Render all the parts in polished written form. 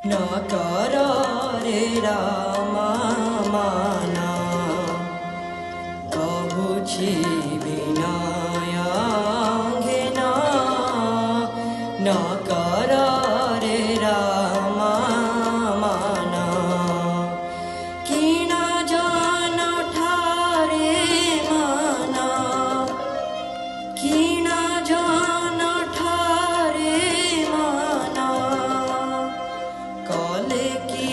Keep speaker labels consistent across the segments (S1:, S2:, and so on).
S1: न कर रे रामा माना कहुछि विनयांगेना न कर रे रामा माना किना जान ठारे माना किना जान ठारे माना कले की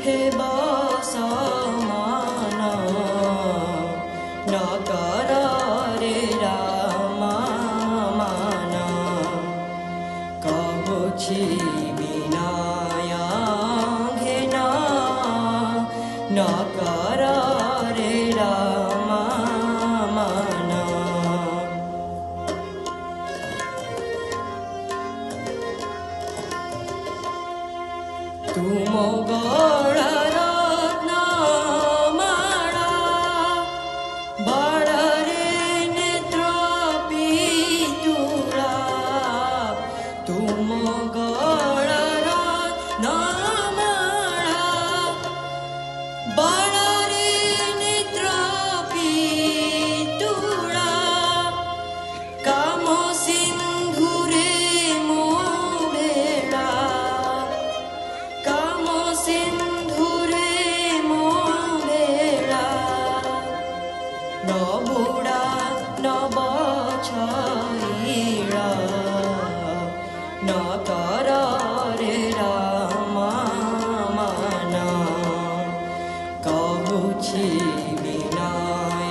S1: हे बसमाना न कर रे रामा माना कहुछि विनयांगेना न कर रे रामा माना तुम गौर रत्न माला बड़ रे नेत्र पितुरा तुम गौर रत्न माला बड़ रे नेत्र पितुरा काम सिंधुरे मोबेड़ा काम सिंधुरे मोबेड़ा न बुड़ा न बछईड़ा न कर रे रामा माना कहुछि विनयांगेना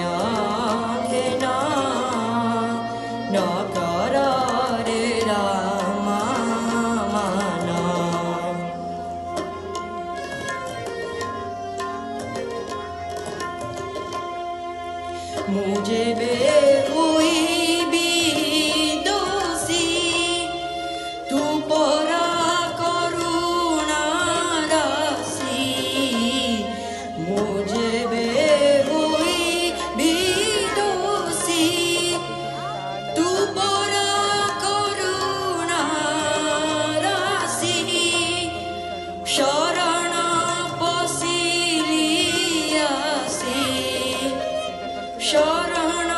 S1: न कर रे रामा माना मुझे हुई भी दोषी तू परा करुणा राशि मुझे हुई भी दोषी तू परा करुणा राशि शरण पशिलियासी शरण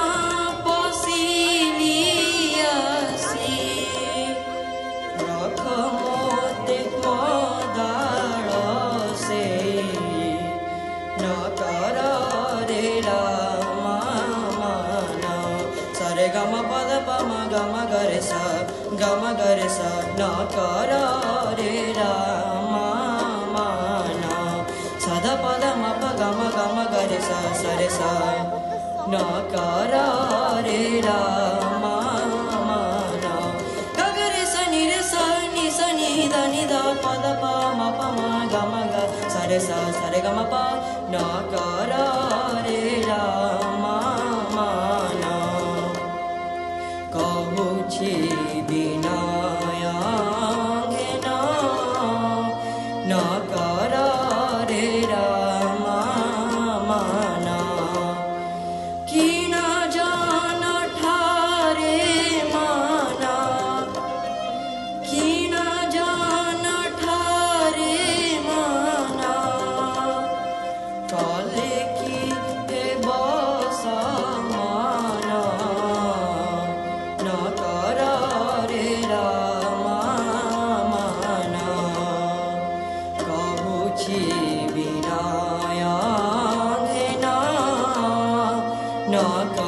S1: पशिलियासी रख मोते मदार से न कर रे रामा माना सरे गम पद पम गम गरे सा न कर रे रामा माना सद पद मप गम गरे सा सरे सा न कर रे रामा माना गगरे सनि रे सनि सनि धनि ध पद प म प म ग म ग सरे सा सरे ग म प न कर रे रामा माना कहुछि विनयांगेना न कर रे रामा माना किना जान ठारे माना किना जान ठारे माना कले न